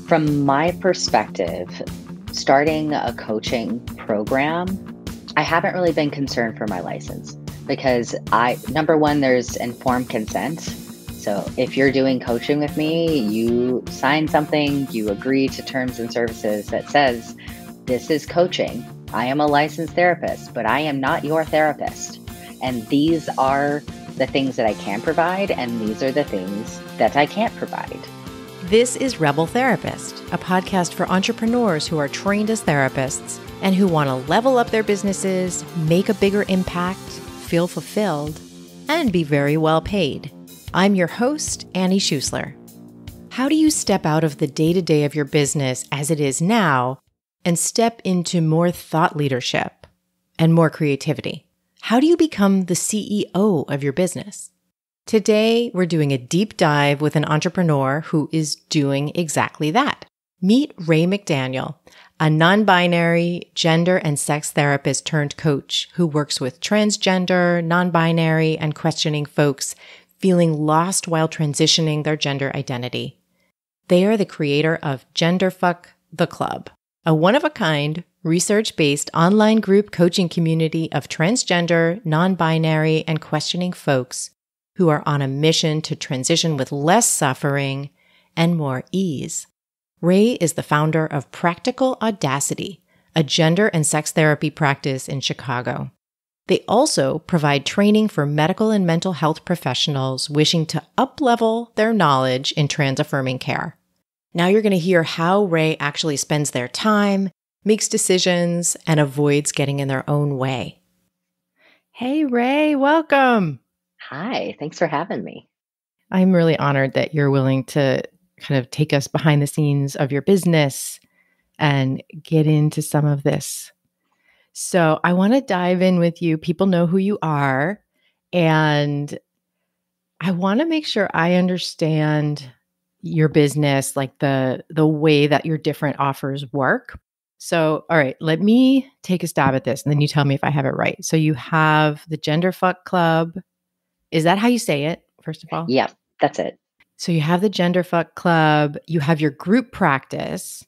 From my perspective, starting a coaching program, I haven't really been concerned for my license because number one, there's informed consent. So if you're doing coaching with me, you sign something, you agree to terms and services that says, this is coaching. I am a licensed therapist, but I am not your therapist. And these are the things that I can provide, and these are the things that I can't provide. This is Rebel Therapist, a podcast for entrepreneurs who are trained as therapists and who want to level up their businesses, make a bigger impact, feel fulfilled, and be very well paid. I'm your host, Annie Schusler. How do you step out of the day-to-day of your business as it is now and step into more thought leadership and more creativity? How do you become the CEO of your business? Today, we're doing a deep dive with an entrepreneur who is doing exactly that. Meet Rae McDaniel, a non-binary gender and sex therapist turned coach who works with transgender, non-binary, and questioning folks feeling lost while transitioning their gender identity. They are the creator of GenderFck, the Club, a one-of-a-kind, research-based online group coaching community of transgender, non-binary, and questioning folks who are on a mission to transition with less suffering and more ease. Rae is the founder of Practical Audacity, a gender and sex therapy practice in Chicago. They also provide training for medical and mental health professionals wishing to uplevel their knowledge in trans-affirming care. Now you're going to hear how Rae actually spends their time, makes decisions, and avoids getting in their own way. Hey, Rae, welcome. Hi, thanks for having me. I'm really honored that you're willing to kind of take us behind the scenes of your business and get into some of this. So I want to dive in with you. People know who you are, and I want to make sure I understand your business, like the way that your different offers work. So, all right, let me take a stab at this, and then you tell me if I have it right. So you have the GenderFck Club. Is that how you say it, first of all? Yeah, that's it. So you have the GenderFck Club, you have your group practice,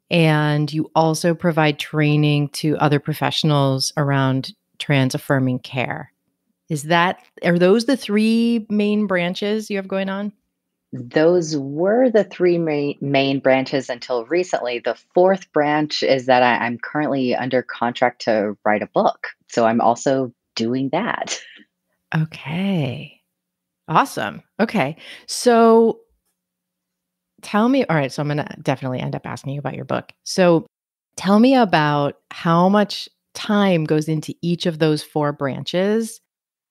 and you also provide training to other professionals around trans-affirming care. Are those the three main branches you have going on? Those were the three main branches until recently. The fourth branch is that I'm currently under contract to write a book. So I'm also doing that. Okay. Awesome. Okay. So tell me, all right, so I'm going to definitely end up asking you about your book. So tell me about how much time goes into each of those four branches,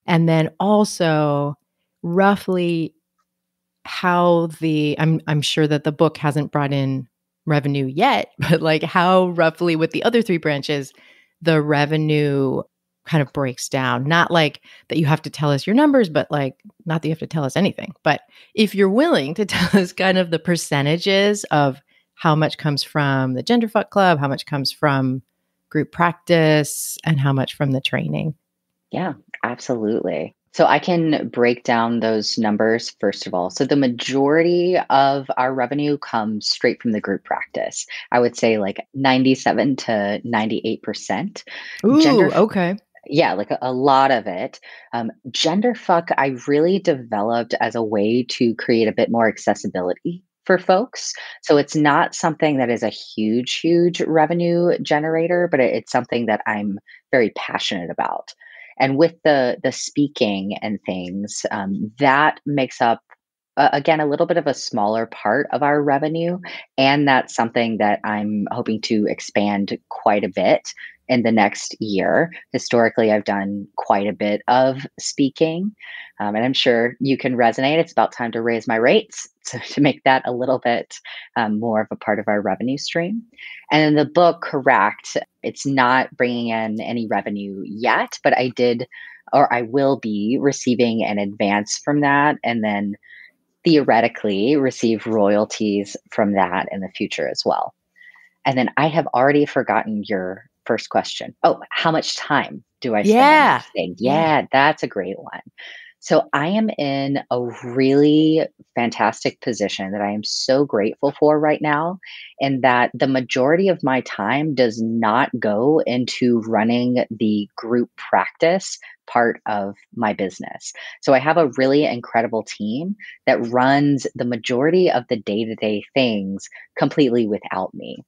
and then also roughly how I'm sure that the book hasn't brought in revenue yet, but like how roughly with the other three branches, the revenue kind of breaks down. Not like that you have to tell us your numbers, but like not that you have to tell us anything. But if you're willing to tell us kind of the percentages of how much comes from the GenderFuck Club, how much comes from group practice, and how much from the training. Yeah, absolutely. So I can break down those numbers first of all. So the majority of our revenue comes straight from the group practice. I would say like 97 to 98%. Ooh, Gender okay. Yeah, like a lot of it. GenderFuck, I really developed as a way to create a bit more accessibility for folks. So it's not something that is a huge revenue generator, but it's something that I'm very passionate about. And with the speaking and things, that makes up again a little bit of a smaller part of our revenue, and that's something that I'm hoping to expand quite a bit in the next year. Historically, I've done quite a bit of speaking, and I'm sure you can resonate. It's about time to raise my rates to make that a little bit more of a part of our revenue stream. And in the book, correct, it's not bringing in any revenue yet, but I did, or I will be receiving an advance from that, and then theoretically receive royalties from that in the future as well. And then I have already forgotten your first question. Oh, how much time do I spend on Yeah. each thing? Yeah. Yeah, that's a great one. So I am in a really fantastic position that I am so grateful for right now, and that the majority of my time does not go into running the group practice part of my business. So I have a really incredible team that runs the majority of the day-to-day things completely without me.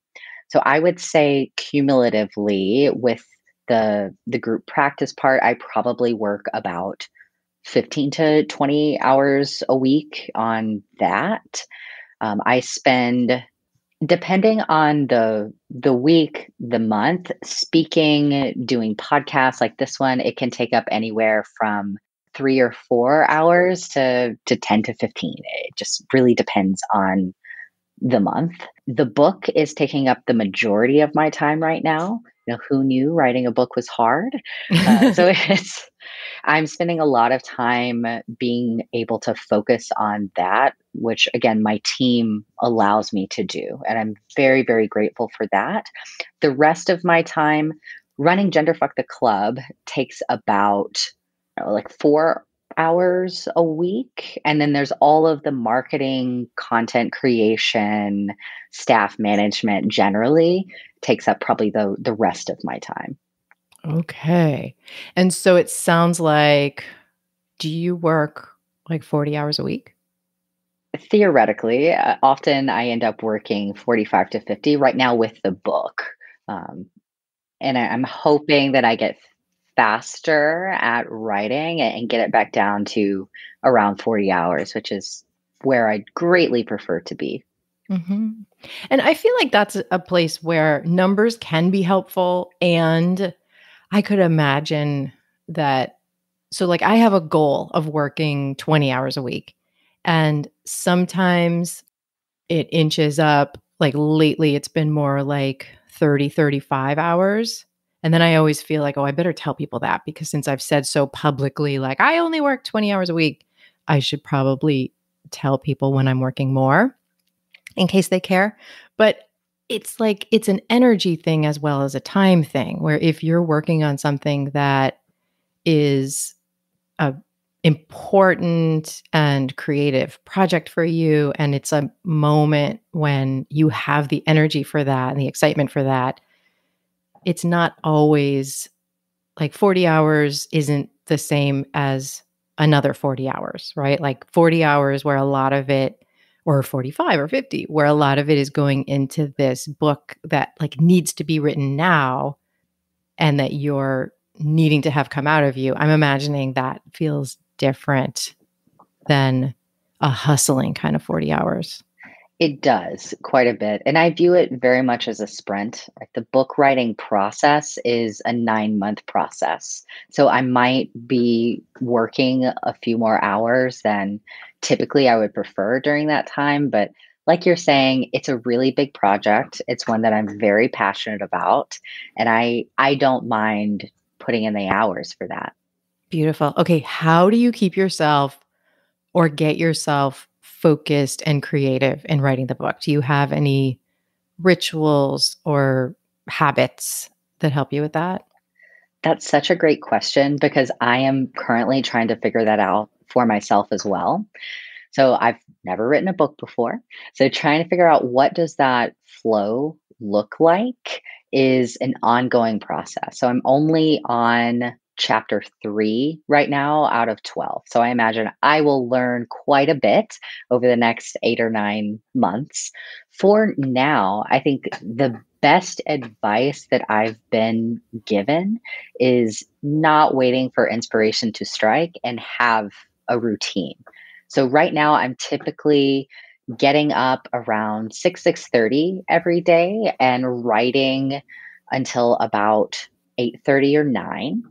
So I would say cumulatively with the group practice part, I probably work about 15 to 20 hours a week on that. I spend, depending on the week, the month, speaking, doing podcasts like this one, it can take up anywhere from 3 or 4 hours to 10 to 15. It just really depends on the month. The book is taking up the majority of my time right now. Who knew writing a book was hard? So it's I'm spending a lot of time being able to focus on that, which again, my team allows me to do. And I'm very, very grateful for that. The rest of my time running GenderFuck the Club takes about like 4 hours a week. And then there's all of the marketing, content creation, staff management generally takes up probably the rest of my time. Okay. And so it sounds like, do you work like 40 hours a week? Theoretically, often I end up working 45 to 50 right now with the book. Um, and I'm hoping that I get faster at writing and get it back down to around 40 hours, which is where I'd greatly prefer to be. hmm And I feel like that's a place where numbers can be helpful. And I could imagine that. So, like, I have a goal of working 20 hours a week. And sometimes it inches up. Like, lately, it's been more like 30, 35 hours. And then I always feel like, oh, I better tell people that because since I've said so publicly, like, I only work 20 hours a week, I should probably tell people when I'm working more in case they care. But it's like it's an energy thing as well as a time thing, where if you're working on something that is a important and creative project for you, and it's a moment when you have the energy for that and the excitement for that, it's not always like 40 hours isn't the same as another 40 hours, right? Like 40 hours where a lot of it, or 45 or 50, where a lot of it is going into this book that like needs to be written now and that you're needing to have come out of you. I'm imagining that feels different than a hustling kind of 40 hours. It does quite a bit. And I view it very much as a sprint. Like the book writing process is a 9-month process. So I might be working a few more hours than typically I would prefer during that time. But like you're saying, it's a really big project. It's one that I'm very passionate about. And I don't mind putting in the hours for that. Beautiful. Okay, how do you keep yourself or get yourself focused and creative in writing the book? Do you have any rituals or habits that help you with that? That's such a great question because I am currently trying to figure that out for myself as well. So I've never written a book before. So trying to figure out what does that flow look like is an ongoing process. So I'm only on chapter 3 right now out of 12. So I imagine I will learn quite a bit over the next 8 or 9 months. For now, I think the best advice that I've been given is not waiting for inspiration to strike and have a routine. So right now I'm typically getting up around 6:30 every day and writing until about 8:30 or 9.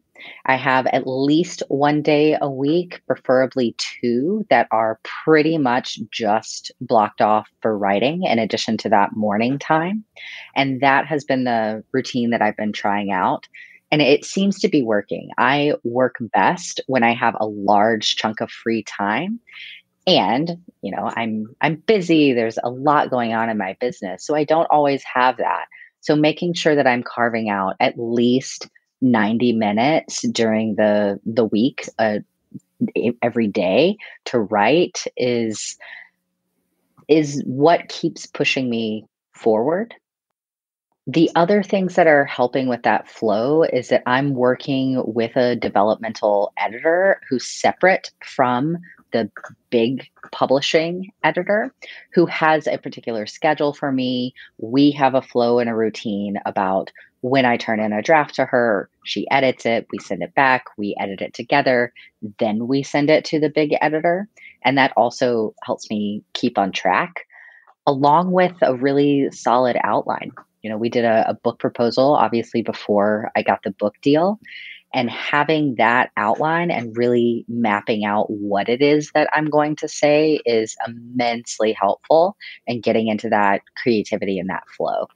I have at least one day a week, preferably two, that are pretty much just blocked off for writing in addition to that morning time. And that has been the routine that I've been trying out. And it seems to be working. I work best when I have a large chunk of free time and, I'm busy, there's a lot going on in my business, so I don't always have that. So making sure that I'm carving out at least 90 minutes during the week, every day to write is what keeps pushing me forward. The other things that are helping with that flow is that I'm working with a developmental editor who's separate from the big publishing editor, who has a particular schedule for me. We have a flow and a routine about when I turn in a draft to her, she edits it, we send it back, we edit it together, then we send it to the big editor. And that also helps me keep on track, along with a really solid outline. We did a book proposal, obviously, before I got the book deal. And having that outline and really mapping out what it is that I'm going to say is immensely helpful in getting into that creativity and that flow.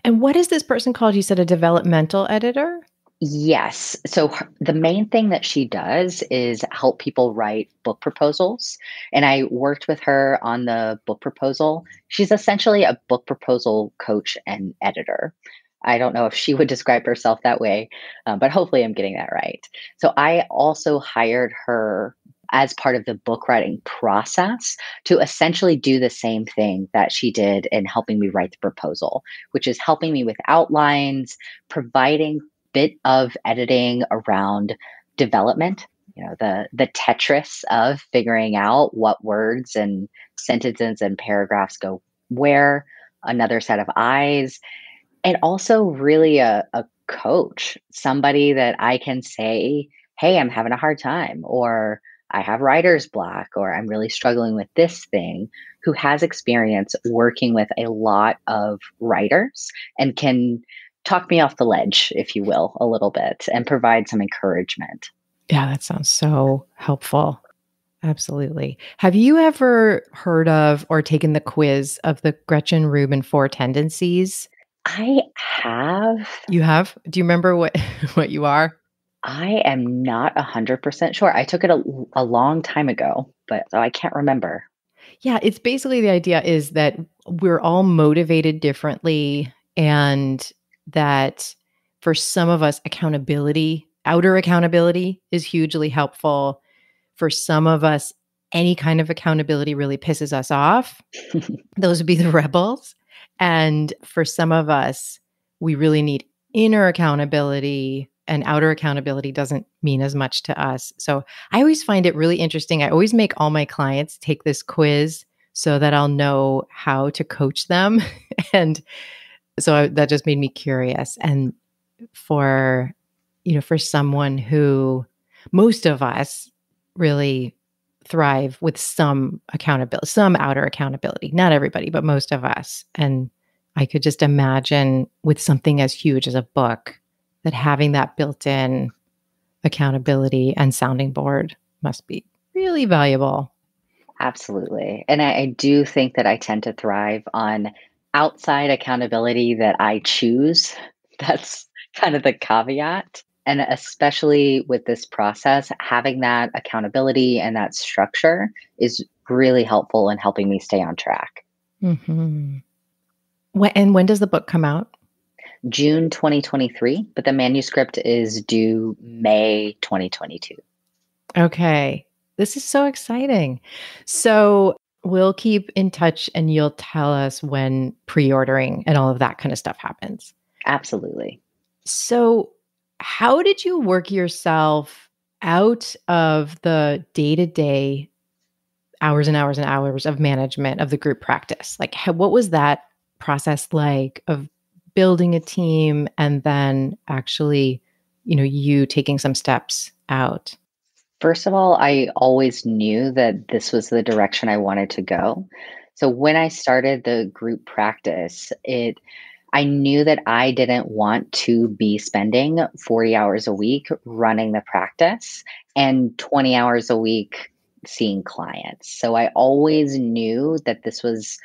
And what is this person called? You said a developmental editor? Yes. So the main thing that she does is help people write book proposals. And I worked with her on the book proposal. She's essentially a book proposal coach and editor. I don't know if she would describe herself that way, but hopefully I'm getting that right. So I also hired her as part of the book writing process to essentially do the same thing that she did in helping me write the proposal, which is helping me with outlines, providing bit of editing around development, the Tetris of figuring out what words and sentences and paragraphs go where, another set of eyes, and also really a coach, somebody that I can say, hey, I'm having a hard time, or I have writer's block, or I'm really struggling with this thing, who has experience working with a lot of writers and can talk me off the ledge, if you will, a little bit and provide some encouragement. Yeah, that sounds so helpful. Absolutely. Have you ever heard of or taken the quiz of the Gretchen Rubin four tendencies? I have. You have? Do you remember what what you are? I am not 100% sure. I took it a long time ago, but so I can't remember. Yeah, it's basically the idea is that we're all motivated differently and that for some of us accountability, outer accountability is hugely helpful. For some of us any kind of accountability really pisses us off. Those would be the rebels. And for some of us, we really need inner accountability, and outer accountability doesn't mean as much to us. So I always find it really interesting. I always make all my clients take this quiz so that I'll know how to coach them. And so that just made me curious. And for, for someone who most of us really thrive with some accountability, some outer accountability, not everybody, but most of us. And I could just imagine with something as huge as a book that having that built in accountability and sounding board must be really valuable. Absolutely. And I do think that I tend to thrive on outside accountability that I choose. That's kind of the caveat. And especially with this process, having that accountability and that structure is really helpful in helping me stay on track. Mm-hmm. When does the book come out? June 2023, but the manuscript is due May 2022. Okay. This is so exciting. So we'll keep in touch and you'll tell us when pre-ordering and all of that kind of stuff happens. Absolutely. So how did you work yourself out of the day-to-day hours and hours and hours of management of the group practice? Like what was that process like of building a team and then actually, you taking some steps out? First of all, I always knew that this was the direction I wanted to go. So when I started the group practice, I knew that I didn't want to be spending 40 hours a week running the practice and 20 hours a week seeing clients. So I always knew that this was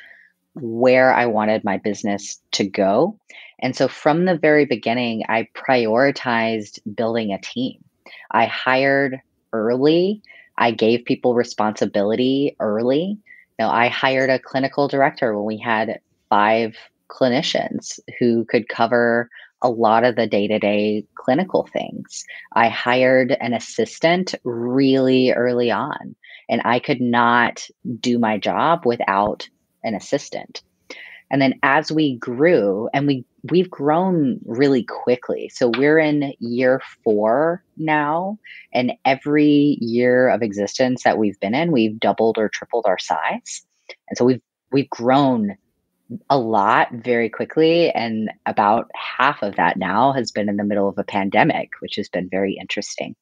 where I wanted my business to go. And so from the very beginning, I prioritized building a team. I hired early. I gave people responsibility early. I hired a clinical director when we had 5 clinicians who could cover a lot of the day to day clinical things. I hired an assistant really early on, and I could not do my job without an assistant. And then as we grew, and we've grown really quickly. So we're in year 4 now, and every year of existence that we've been in, we've doubled or tripled our size. And so we've grown a lot very quickly, and about half of that now has been in the middle of a pandemic, which has been very interesting.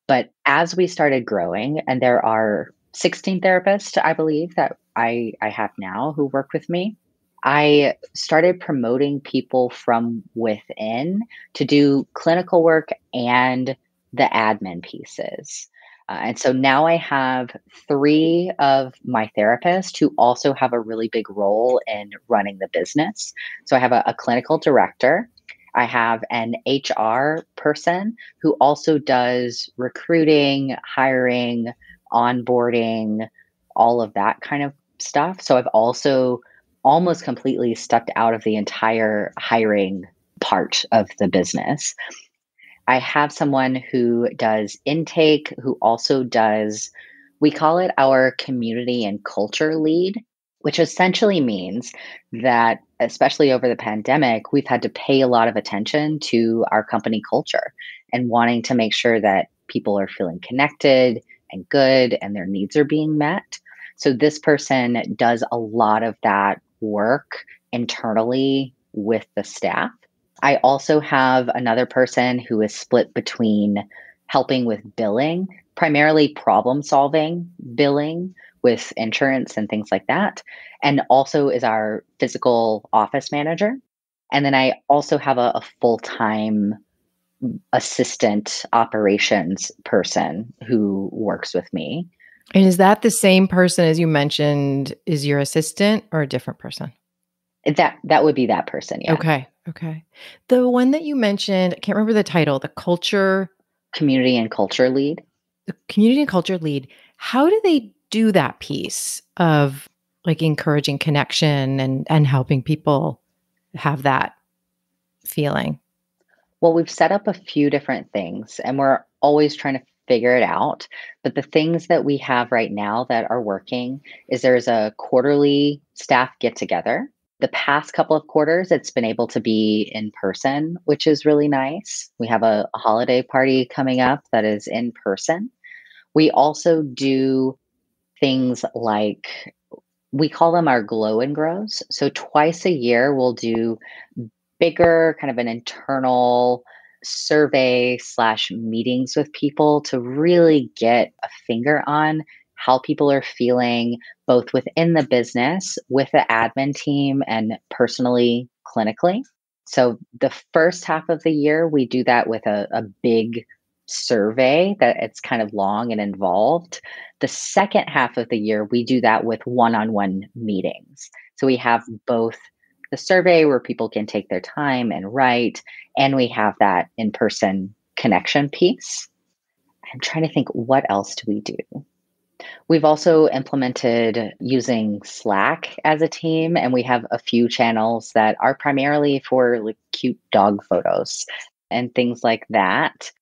But as we started growing, and there are 16 therapists, I believe, that I have now who work with me, I started promoting people from within to do clinical work and the admin pieces. And so now I have 3 of my therapists who also have a really big role in running the business. So I have a clinical director. I have an HR person who also does recruiting, hiring, onboarding, all of that kind of stuff. So I've also almost completely stepped out of the entire hiring part of the business. I have someone who does intake, who also does, we call it our community and culture lead, which essentially means that, especially over the pandemic, we've had to pay a lot of attention to our company culture and wanting to make sure that people are feeling connected and good and their needs are being met. So this person does a lot of that work internally with the staff. I also have another person who is split between helping with billing, primarily problem solving billing with insurance and things like that, and also is our physical office manager. And then I also have a full time assistant operations person who works with me. And is that the same person as you mentioned is your assistant or a different person? That would be that person, yeah. Okay. Okay. The one that you mentioned, I can't remember the title, Community and culture lead. the community and culture lead. How do they do that piece of like encouraging connection and helping people have that feeling? Well, we've set up a few different things and we're always trying to figure it out. But the things that we have right now that are working is there's a quarterly staff get together. The past couple of quarters, it's been able to be in person, which is really nice. We have a holiday party coming up that is in person. We also do things like we call them our glow and grows. So twice a year, we'll do bigger kind of an internal survey slash meetings with people to really get a finger on how people are feeling both within the business with the admin team and personally clinically. So the first half of the year we do that with a big survey that it's kind of long and involved. The second half of the year we do that with one-on-one meetings. So we have both the survey where people can take their time and write, and we have that in person connection piece. I'm trying to think, what else do we do? We've also implemented using Slack as a team, and we have a few channels that are primarily for like cute dog photos and things like that.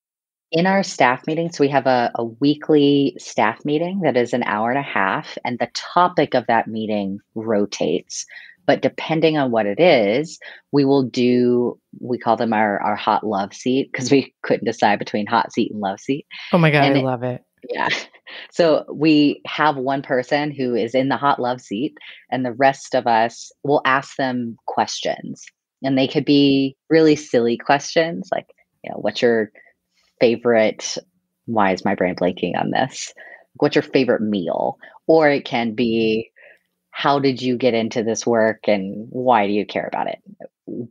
In our staff meetings, we have a weekly staff meeting that is an hour and a half, and the topic of that meeting rotates. But depending on what it is, we will do, we call them our hot love seat because we couldn't decide between hot seat and love seat. Oh my God, I And love it. yeah. So we have one person who is in the hot love seat, and the rest of us will ask them questions. And they could be really silly questions like, what's your favorite, why is my brain blanking on this? What's your favorite meal? Or it can be, how did you get into this work and why do you care about it?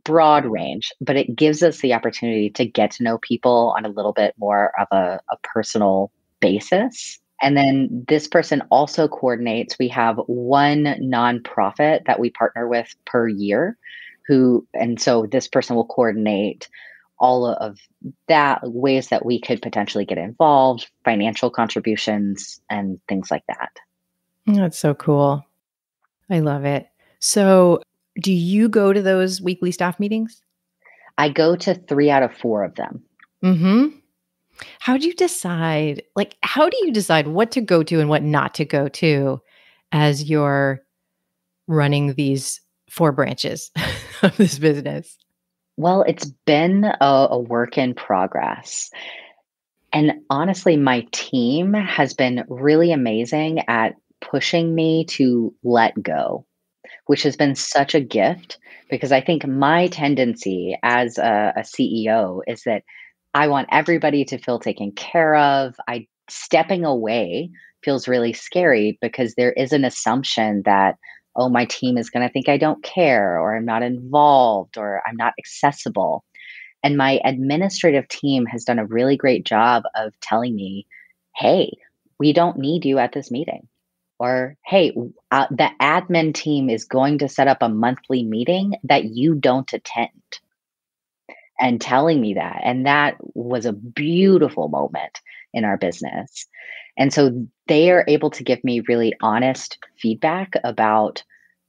Broad range, but it gives us the opportunity to get to know people on a little bit more of a personal basis. And then this person also coordinates. We have one nonprofit that we partner with per year and so this person will coordinate all of that, ways that we could potentially get involved, financial contributions, and things like that. That's so cool. I love it. So, do you go to those weekly staff meetings? I go to 3 out of 4 of them. Mhm. How do you decide how do you decide what to go to and what not to go to as you're running these 4 branches of this business? Well, it's been a work in progress. And honestly, my team has been really amazing at pushing me to let go, which has been such a gift because I think my tendency as a CEO is that I want everybody to feel taken care of. I stepping away feels really scary because there is an assumption that, oh, my team is going to think I don't care or I'm not involved or I'm not accessible. And my administrative team has done a really great job of telling me, hey, we don't need you at this meeting. Or, hey, the admin team is going to set up a monthly meeting that you don't attend, and telling me that. And that was a beautiful moment in our business. And so they are able to give me really honest feedback about,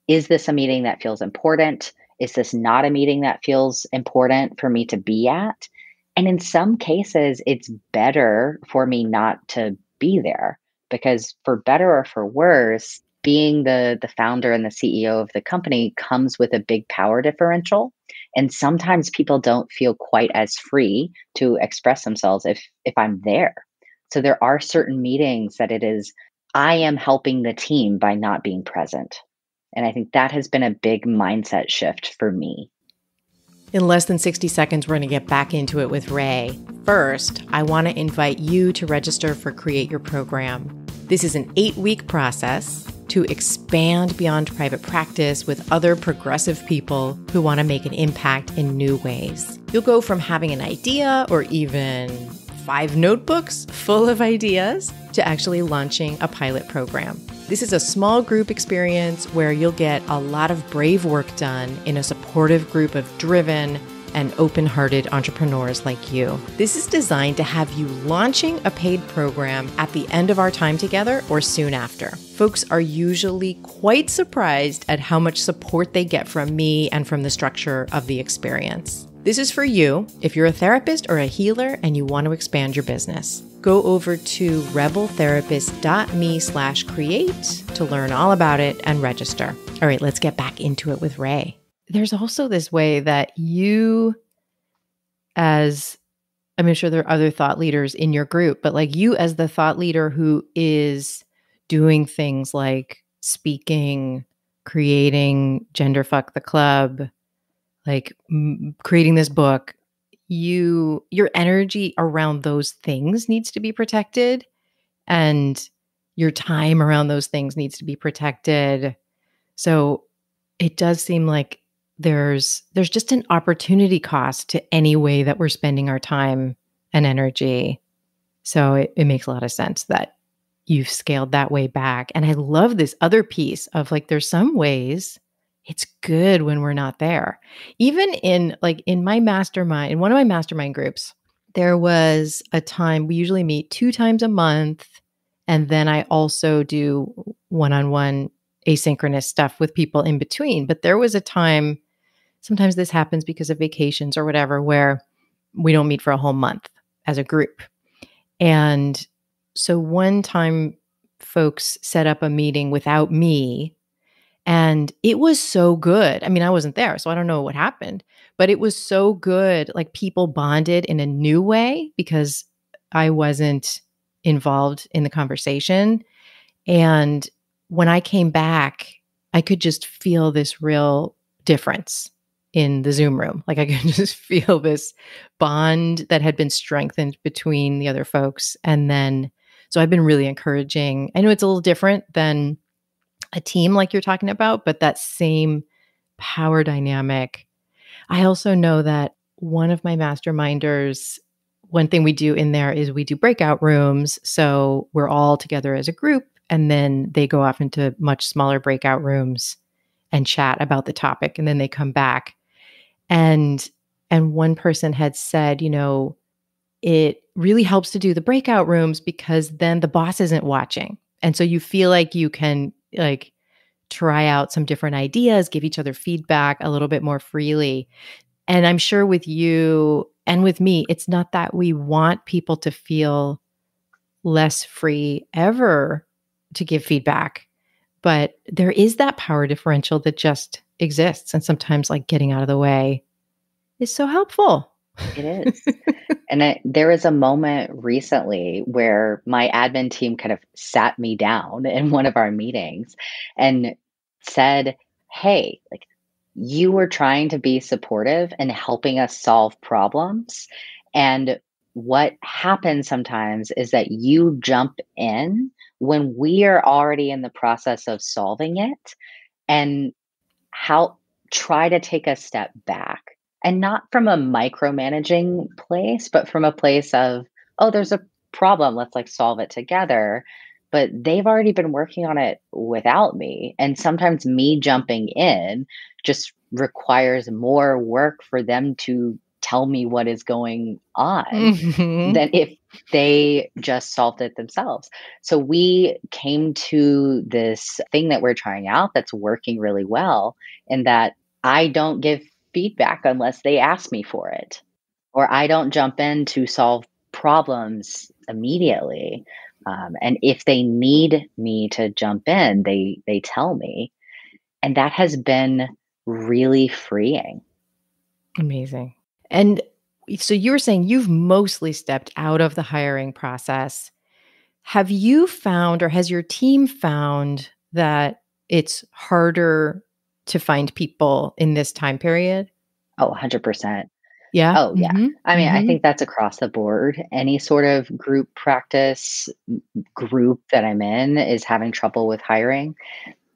is this a meeting that feels important? Is this not a meeting that feels important for me to be at? And in some cases, it's better for me not to be there because, for better or for worse, being the founder and the CEO of the company comes with a big power differential. And sometimes people don't feel quite as free to express themselves if I'm there. So there are certain meetings that it is I am helping the team by not being present. And I think that has been a big mindset shift for me. In less than 60 seconds, we're going to get back into it with Rae. First, I want to invite you to register for Create Your Program. This is an 8-week process to expand beyond private practice with other progressive people who want to make an impact in new ways. You'll go from having an idea or even 5 notebooks full of ideas to actually launching a pilot program. This is a small group experience where you'll get a lot of brave work done in a supportive group of driven and open-hearted entrepreneurs like you. This is designed to have you launching a paid program at the end of our time together or soon after. Folks are usually quite surprised at how much support they get from me and from the structure of the experience. This is for you if you're a therapist or a healer and you want to expand your business. Go over to rebeltherapist.me/create to learn all about it and register. All right, let's get back into it with Rae. There's also this way that you, as I'm sure there are other thought leaders in your group, but like you as the thought leader who is doing things like speaking, creating GenderFuck the Club, like creating this book, your energy around those things needs to be protected, and your time around those things needs to be protected. So it does seem like there's just an opportunity cost to any way that we're spending our time and energy. So it makes a lot of sense that you've scaled that way back. And I love this other piece of like, there's some ways it's good when we're not there. Even in my mastermind, in one of my mastermind groups, there was a time we usually meet 2 times a month. And then I also do one-on-one asynchronous stuff with people in between. But there was a time, sometimes this happens because of vacations or whatever, where we don't meet for a whole month as a group. And so one time folks set up a meeting without me, and it was so good. I mean, I wasn't there, so I don't know what happened, but it was so good. Like people bonded in a new way because I wasn't involved in the conversation. And when I came back, I could just feel this real difference in the Zoom room. Like I could just feel this bond that had been strengthened between the other folks. And then, so I've been really encouraging. I know it's a little different than a team like you're talking about, but that same power dynamic. I also know that one of my masterminders, one thing we do in there is we do breakout rooms. So we're all together as a group, and then they go off into much smaller breakout rooms and chat about the topic, and then they come back. And one person had said, it really helps to do the breakout rooms because then the boss isn't watching. And so you feel like you can try out some different ideas, give each other feedback a little bit more freely. And I'm sure with you and with me, it's not that we want people to feel less free ever to give feedback, but there is that power differential that just exists. And sometimes like getting out of the way is so helpful. It is. And there was a moment recently where my admin team kind of sat me down in one of our meetings and said, "Hey, like you were trying to be supportive and helping us solve problems. And what happens sometimes is that you jump in when we are already in the process of solving it and how try to take a step back and not from a micromanaging place, but from a place of, oh, there's a problem. Let's like solve it together. But they've already been working on it without me. And sometimes me jumping in just requires more work for them to tell me what is going on Mhm. than if they just solved it themselves. So we came to this thing that we're trying out that's working really well, in that I don't give feedback unless they ask me for it, or I don't jump in to solve problems immediately. And if they need me to jump in, they tell me, and that has been really freeing. Amazing. And so you were saying you've mostly stepped out of the hiring process. Have you found, or has your team found that it's harder to find people in this time period? Oh, 100%. Yeah. Oh, yeah. Mhm. I mean, I Mhm. think that's across the board. Any sort of group practice group that I'm in is having trouble with hiring.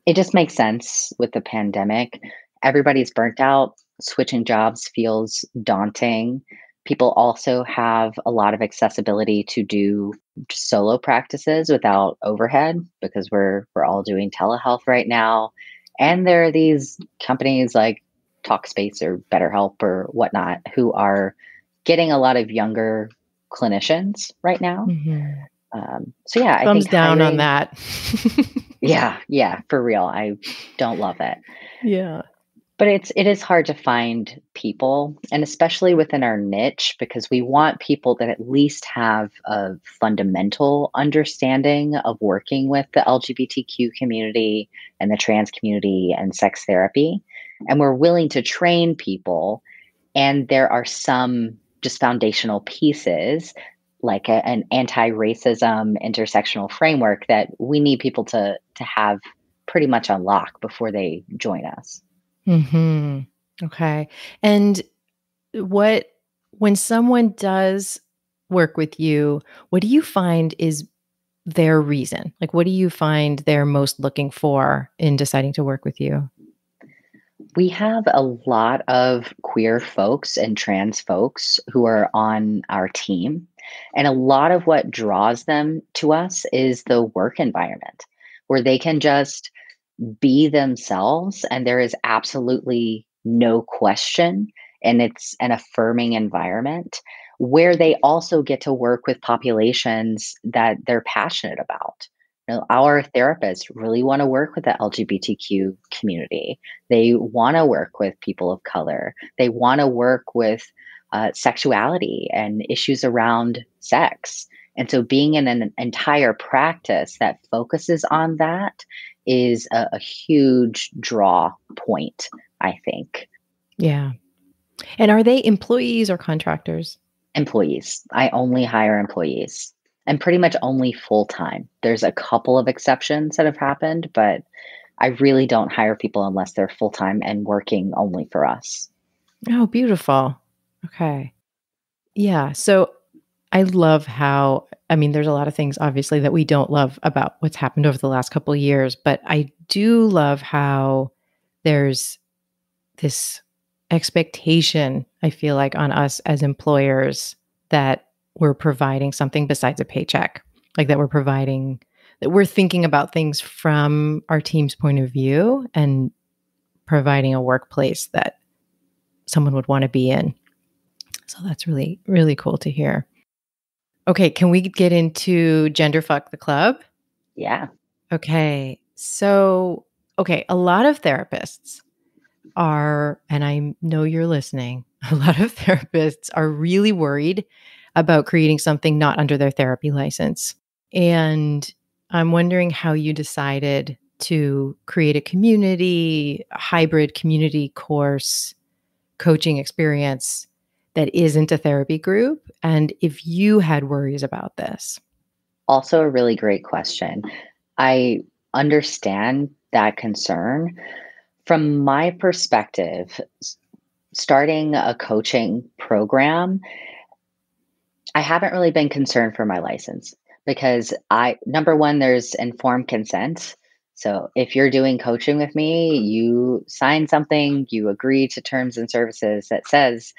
It just makes sense with the pandemic. Everybody's burnt out. Switching jobs feels daunting. People also have a lot of accessibility to do just solo practices without overhead because we're all doing telehealth right now. And there are these companies like Talkspace or BetterHelp or whatnot who are getting a lot of younger clinicians right now. Mhm. So yeah, I Thumbs think down on hiring, that. yeah, yeah, for real. I don't love it. Yeah. But it is hard to find people, and especially within our niche, because we want people that at least have a fundamental understanding of working with the LGBTQ community and the trans community and sex therapy. And we're willing to train people. And there are some just foundational pieces like an anti-racism intersectional framework that we need people to have pretty much unlock before they join us. Mhm. Okay. And what when someone does work with you, what do you find is their reason? Like, what do you find they're most looking for in deciding to work with you? We have a lot of queer folks and trans folks who are on our team. And a lot of what draws them to us is the work environment where they can just be themselves and there is absolutely no question. And it's an affirming environment where they also get to work with populations that they're passionate about. Our therapists really want to work with the LGBTQ community. They want to work with people of color. They want to work with sexuality and issues around sex. And so, being in an entire practice that focuses on that is a huge draw point, I think. Yeah. And are they employees or contractors? Employees. I only hire employees and pretty much only full time. There's a couple of exceptions that have happened, but I really don't hire people unless they're full time and working only for us. Oh, beautiful. Okay. Yeah. So I love how, I mean, there's a lot of things obviously that we don't love about what's happened over the last couple of years, but I do love how there's this expectation, I feel like, on us as employers that we're providing something besides a paycheck, like that we're providing, that we're thinking about things from our team's point of view and providing a workplace that someone would want to be in. So that's really, really cool to hear. Okay, can we get into GenderFuck the Club? Yeah. Okay. So, okay, a lot of therapists are, and I know you're listening, a lot of therapists are really worried about creating something not under their therapy license. And I'm wondering how you decided to create a community, a hybrid community course, coaching experience that isn't a therapy group, and if you had worries about this. Also, a really great question. I understand that concern. From my perspective, starting a coaching program, I haven't really been concerned for my license because number one, there's informed consent. So if you're doing coaching with me, you sign something, you agree to terms and services that says,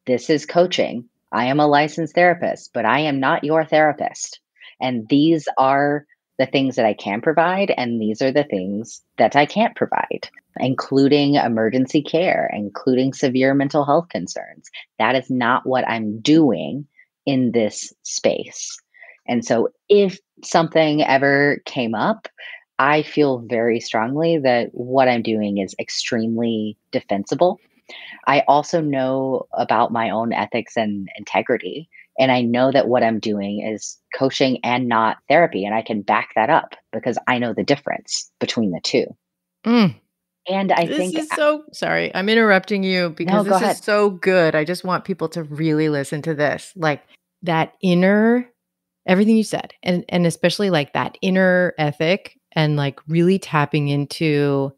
this is coaching. I am a licensed therapist, but I am not your therapist. And these are the things that I can provide, and these are the things that I can't provide, including emergency care, including severe mental health concerns. That is not what I'm doing in this space. And so if something ever came up, I feel very strongly that what I'm doing is extremely defensible. I also know about my own ethics and integrity. And I know that what I'm doing is coaching and not therapy. And I can back that up because I know the difference between the two. Mm. And I This think, is so sorry. I'm interrupting you because no, go this is ahead. so good. I just want people to really listen to this. Like that inner everything you said and especially like that inner ethic and like really tapping into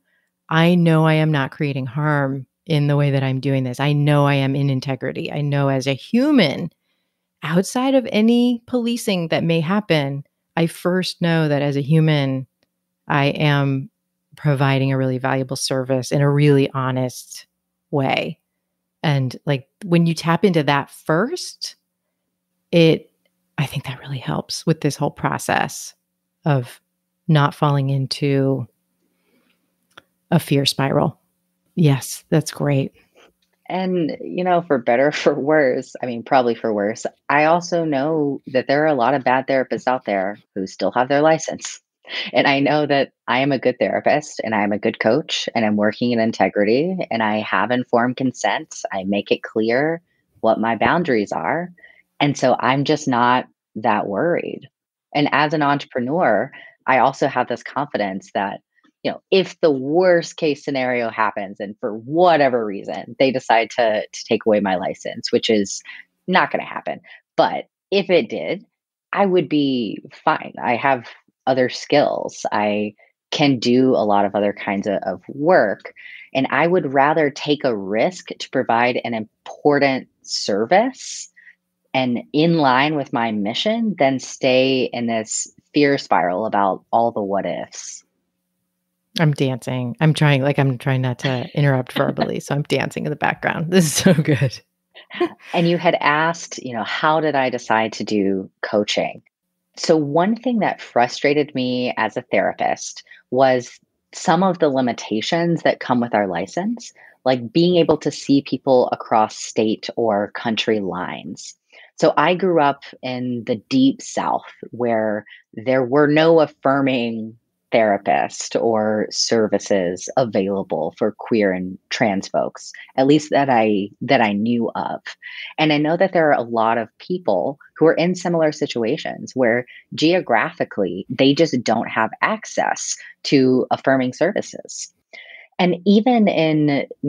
I know I am not creating harm in the way that I'm doing this. I know I am in integrity. I know as a human outside of any policing that may happen, I first know that as a human I am providing a really valuable service in a really honest way. And like when you tap into that first, it I think that really helps with this whole process of not falling into a fear spiral. Yes, that's great. And, for better, for worse, I mean, probably for worse, I also know that there are a lot of bad therapists out there who still have their license. And I know that I am a good therapist and I am a good coach and I'm working in integrity and I have informed consent. I make it clear what my boundaries are. And so I'm just not that worried. And as an entrepreneur, I also have this confidence that, if the worst case scenario happens and for whatever reason they decide to take away my license, which is not going to happen. But if it did, I would be fine. I have other skills. I can do a lot of other kinds of work. And I would rather take a risk to provide an important service and in line with my mission than stay in this fear spiral about all the what ifs. I'm dancing. I'm trying not to interrupt verbally. So I'm dancing in the background. This is so good. And you had asked, how did I decide to do coaching? So, one thing that frustrated me as a therapist was some of the limitations that come with our license, like being able to see people across state or country lines. So, I grew up in the deep South where there were no affirming therapists or services available for queer and trans folks, at least that I knew of. And I know that there are a lot of people who are in similar situations where geographically they just don't have access to affirming services. And even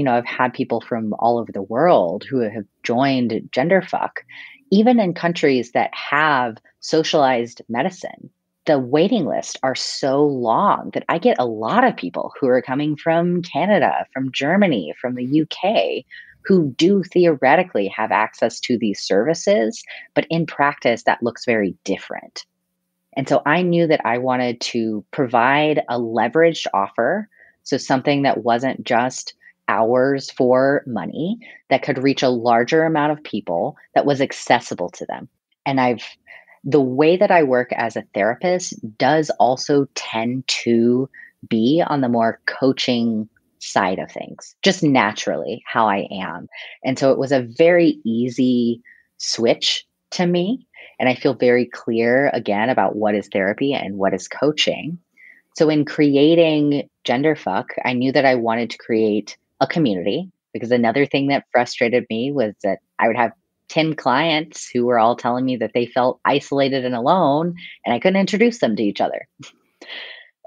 I've had people from all over the world who have joined GenderFuck, even in countries that have socialized medicine. The waiting lists are so long that I get a lot of people who are coming from Canada, from Germany, from the UK, who do theoretically have access to these services, but in practice, that looks very different. And so I knew that I wanted to provide a leveraged offer. So something that wasn't just hours for money, that could reach a larger amount of people, that was accessible to them. And the way that I work as a therapist does also tend to be on the more coaching side of things, just naturally how I am. And so it was a very easy switch to me. And I feel very clear again about what is therapy and what is coaching. So in creating GenderFuck, I knew that I wanted to create a community, because another thing that frustrated me was that I would have 10 clients who were all telling me that they felt isolated and alone, and I couldn't introduce them to each other.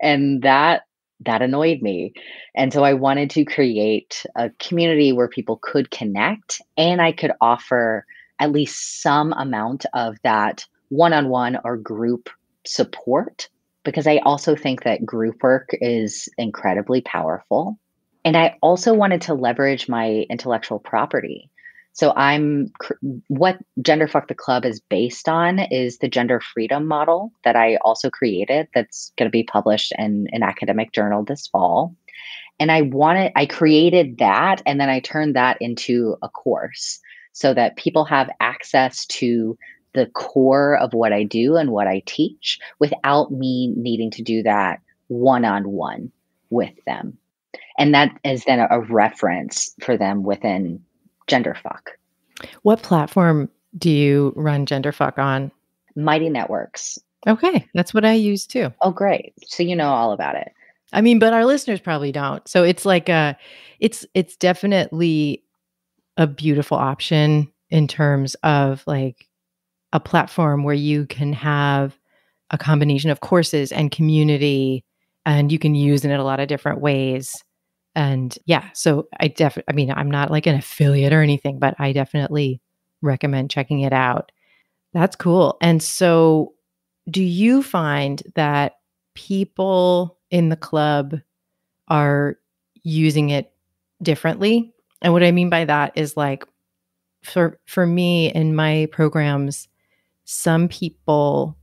And that annoyed me. And so I wanted to create a community where people could connect and I could offer at least some amount of that one-on-one or group support, because I also think that group work is incredibly powerful. And I also wanted to leverage my intellectual property. So what GenderFuck the Club is based on is the gender freedom model that I also created that's going to be published in an academic journal this fall. And I created that and then I turned that into a course so that people have access to the core of what I do and what I teach without me needing to do that one on one with them. And that is then a reference for them within GenderFuck. What platform do you run GenderFuck on? Mighty Networks. Okay, that's what I use too. Oh, great. So you know all about it. I mean, but our listeners probably don't. So it's like it's definitely a beautiful option in terms of like a platform where you can have a combination of courses and community and you can use it in a lot of different ways. And yeah, so I mean, I'm not like an affiliate or anything, but I definitely recommend checking it out. That's cool. And so do you find that people in the club are using it differently? And what I mean by that is like for me in my programs, some people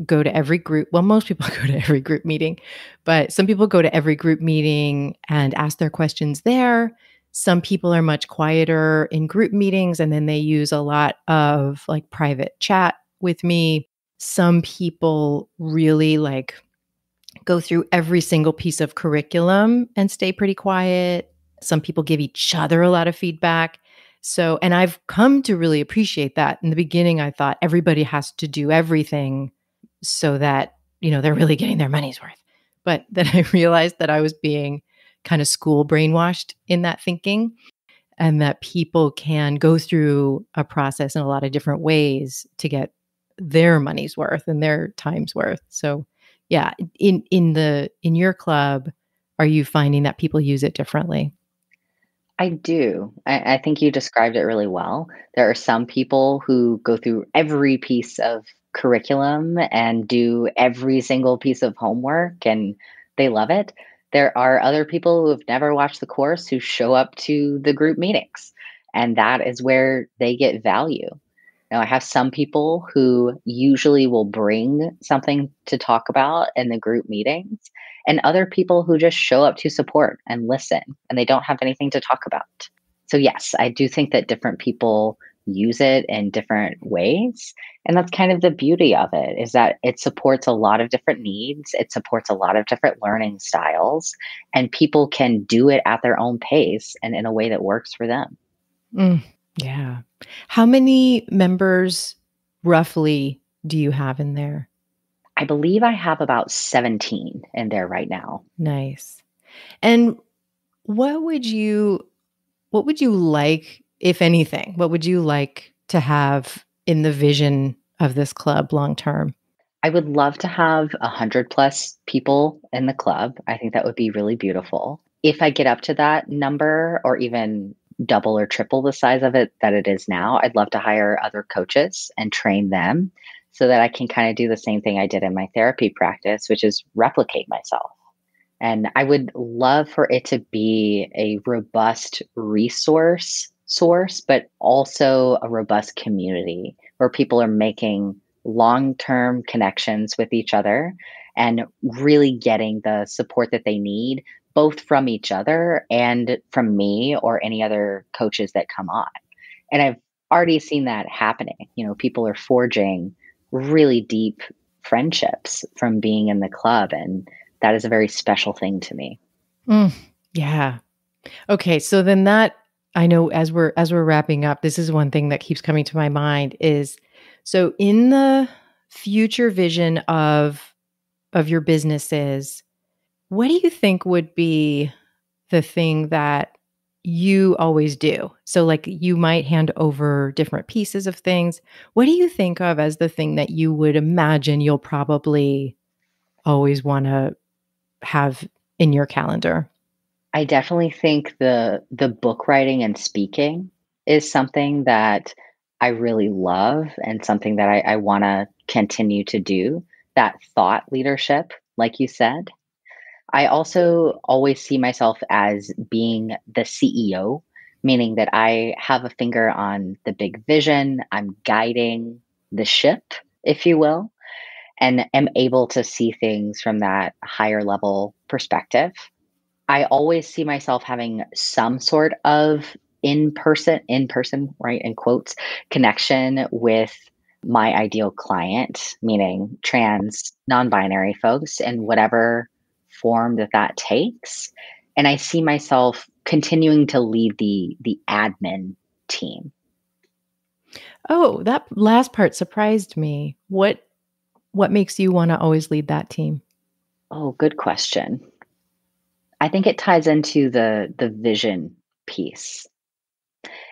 go to every group. Well, most people go to every group meeting, but some people go to every group meeting and ask their questions there. Some people are much quieter in group meetings and then they use a lot of like private chat with me. Some people really like go through every single piece of curriculum and stay pretty quiet. Some people give each other a lot of feedback. So, and I've come to really appreciate that. In the beginning, I thought everybody has to do everything so that, they're really getting their money's worth. But then I realized that I was being kind of school brainwashed in that thinking, and that people can go through a process in a lot of different ways to get their money's worth and their time's worth. So, yeah, in your club, are you finding that people use it differently? I do. I think you described it really well. There are some people who go through every piece of curriculum and do every single piece of homework and they love it. There are other people who have never watched the course who show up to the group meetings, and that is where they get value. Now, I have some people who usually will bring something to talk about in the group meetings, and other people who just show up to support and listen, and they don't have anything to talk about. So, yes, I do think that different people use it in different ways. And that's kind of the beauty of it, is that it supports a lot of different needs, it supports a lot of different learning styles, and people can do it at their own pace and in a way that works for them. Yeah. How many members roughly do you have in there? I believe I have about 17 in there right now. Nice. And what would you like, if anything, what would you like to have in the vision of this club long term? I would love to have 100 plus people in the club. I think that would be really beautiful. If I get up to that number or even double or triple the size of it that it is now, I'd love to hire other coaches and train them so that I can kind of do the same thing I did in my therapy practice, which is replicate myself. And I would love for it to be a robust resource source, but also a robust community where people are making long term connections with each other and really getting the support that they need, both from each other and from me or any other coaches that come on. And I've already seen that happening. People are forging really deep friendships from being in the club. And that is a very special thing to me. Yeah. Okay. So then that, I know as we're wrapping up, this is one thing that keeps coming to my mind is, so in the future vision of your businesses, what do you think would be the thing that you always do. So, like, you might hand over different pieces of things. What do you think of as the thing that you would imagine you'll probably always want to have in your calendar? I definitely think the book writing and speaking is something that I really love and something that I wanna continue to do, that thought leadership, like you said. I also always see myself as being the CEO, meaning that I have a finger on the big vision, I'm guiding the ship, if you will, and am able to see things from that higher level perspective. I always see myself having some sort of in person, right, in quotes, connection with my ideal client, meaning trans, non-binary folks in whatever form that that takes. And I see myself continuing to lead the admin team. Oh, that last part surprised me. What makes you wanna always lead that team? Oh, good question. I think it ties into the vision piece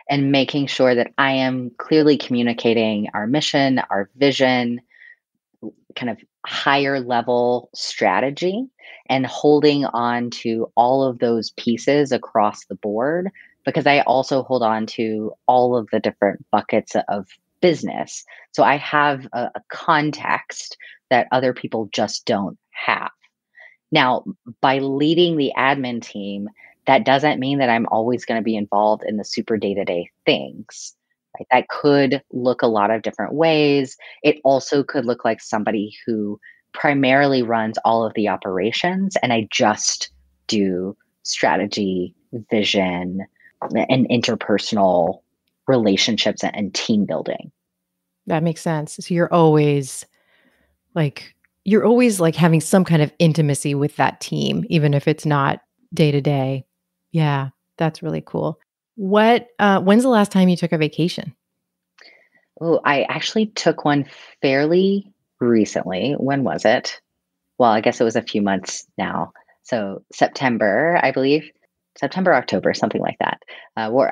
and making sure that I am clearly communicating our mission, our vision, kind of higher level strategy, and holding on to all of those pieces across the board because I also hold on to all of the different buckets of business. So I have a context that other people just don't have. Now, by leading the admin team, that doesn't mean that I'm always going to be involved in the super day to day things. Right? That could look a lot of different ways. It also could look like somebody who primarily runs all of the operations, and I just do strategy, vision, and interpersonal relationships and team building. That makes sense. So you're always, like, having some kind of intimacy with that team, even if it's not day to day. Yeah, that's really cool. When's the last time you took a vacation? Oh, I actually took one fairly recently. When was it? Well, I guess it was a few months now. So September, I believe. September, October, something like that. Where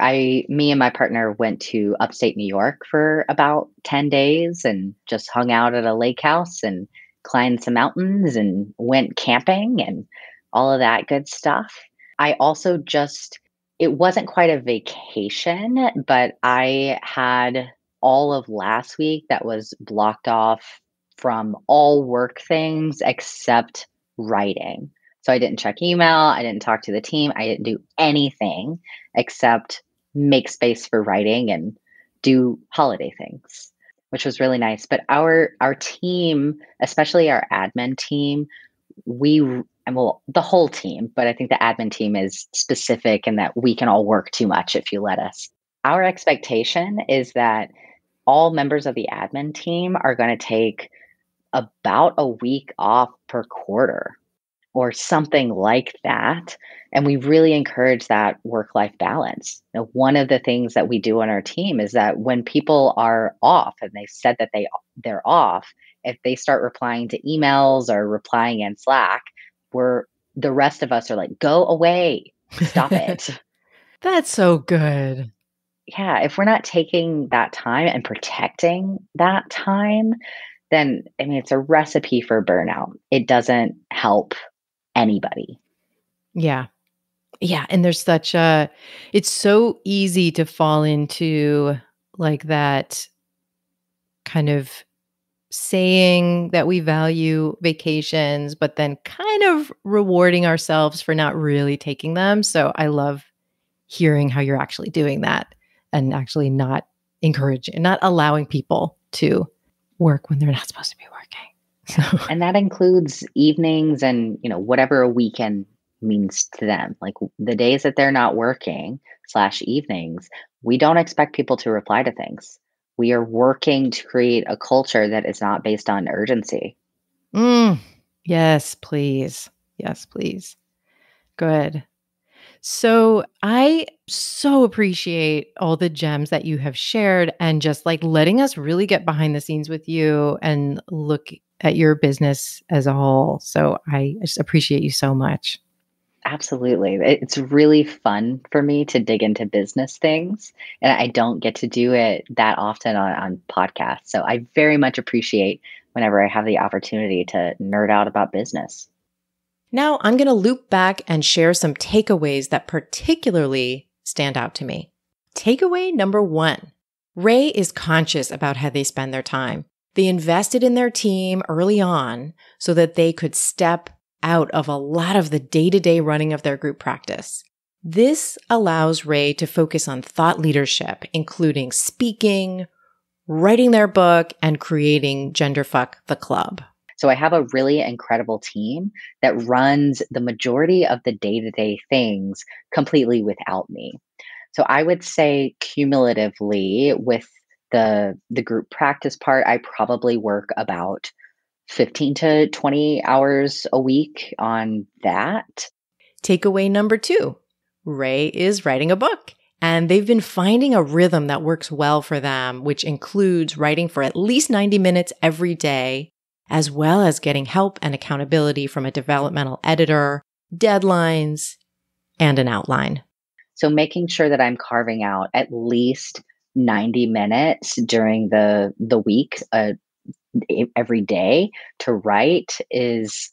me and my partner went to upstate New York for about 10 days and just hung out at a lake house and climbed some mountains and went camping and all of that good stuff. I also just, it wasn't quite a vacation, but I had all of last week that was blocked off from all work things except writing. So I didn't check email, I didn't talk to the team, I didn't do anything except make space for writing and do holiday things, which was really nice. But our team, especially our admin team, and well, the whole team, but I think the admin team is specific in that we can all work too much if you let us. Our expectation is that all members of the admin team are going to take about a week off per quarter or something like that. And we really encourage that work life balance. One of the things that we do on our team is that when people are off and they said that they're off, if they start replying to emails or replying in Slack, we're the rest of us are like, go away, stop it. That's so good. Yeah, if we're not taking that time and protecting that time, then I mean, it's a recipe for burnout. It doesn't help anybody. Yeah. Yeah, and there's such a it's so easy to fall into, like, that kind of saying that we value vacations, but then kind of rewarding ourselves for not really taking them. So I love hearing how you're actually doing that and actually not encouraging, not allowing people to work when they're not supposed to be Yeah. working. So And that includes evenings and, whatever a weekend means to them. Like the days that they're not working slash evenings, we don't expect people to reply to things. We are working to create a culture that is not based on urgency. mm, yes, please. Yes, please. Good. So I so appreciate all the gems that you have shared and just like letting us really get behind the scenes with you and look at your business as a whole. So I just appreciate you so much. Absolutely. It's really fun for me to dig into business things, and I don't get to do it that often on podcasts. So I very much appreciate whenever I have the opportunity to nerd out about business. Now I'm going to loop back and share some takeaways that particularly stand out to me. Takeaway number 1. Rae is conscious about how they spend their time. They invested in their team early on so that they could step out of a lot of the day-to-day running of their group practice. This allows Rae to focus on thought leadership, including speaking, writing their book, and creating GenderFuck the club. So I have a really incredible team that runs the majority of the day-to-day things completely without me. So I would say cumulatively with the group practice part, I probably work about 15 to 20 hours a week on that. Takeaway number 2, Rae is writing a book. And they've been finding a rhythm that works well for them, which includes writing for at least 90 minutes every day, as well as getting help and accountability from a developmental editor, deadlines, and an outline. So making sure that I'm carving out at least 90 minutes during the week, every day to write is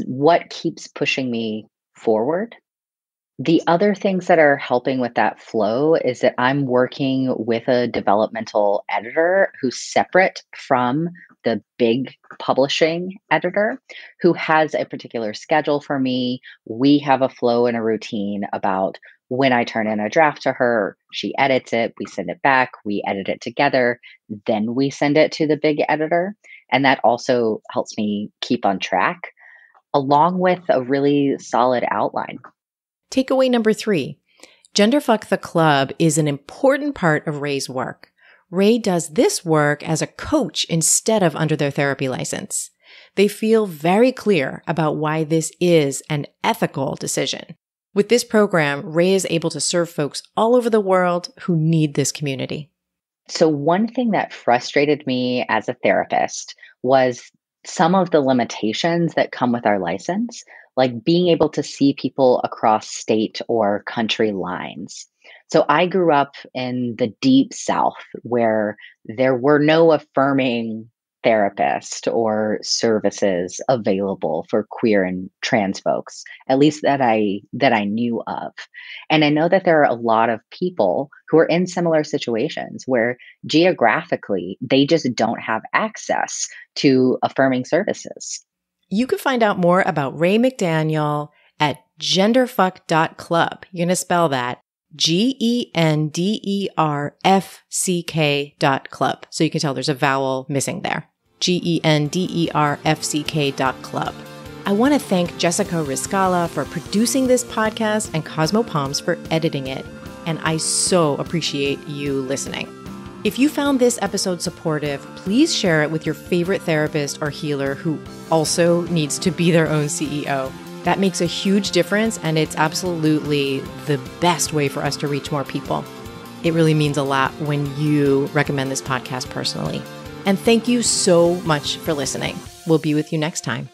what keeps pushing me forward. The other things that are helping with that flow is that I'm working with a developmental editor who's separate from the big publishing editor who has a particular schedule for me. We have a flow and a routine about when I turn in a draft to her, she edits it, we send it back, we edit it together, then we send it to the big editor. And that also helps me keep on track, along with a really solid outline. Takeaway number 3, GenderFuck the Club is an important part of Rae's work. Rae does this work as a coach instead of under their therapy license. They feel very clear about why this is an ethical decision. With this program, Rae is able to serve folks all over the world who need this community. So one thing that frustrated me as a therapist was some of the limitations that come with our license, like being able to see people across state or country lines. So I grew up in the deep South where there were no affirming therapists or services available for queer and trans folks, at least that I knew of. And I know that there are a lot of people who are in similar situations where geographically they just don't have access to affirming services. You can find out more about Rae McDaniel at genderfuck.club. You're going to spell that GenderFck.club. So you can tell there's a vowel missing there. GenderFck.club. I want to thank Jessica Riscala for producing this podcast and Cosmo Palms for editing it. And I so appreciate you listening. If you found this episode supportive, please share it with your favorite therapist or healer who also needs to be their own CEO. That makes a huge difference, and it's absolutely the best way for us to reach more people. It really means a lot when you recommend this podcast personally. And thank you so much for listening. We'll be with you next time.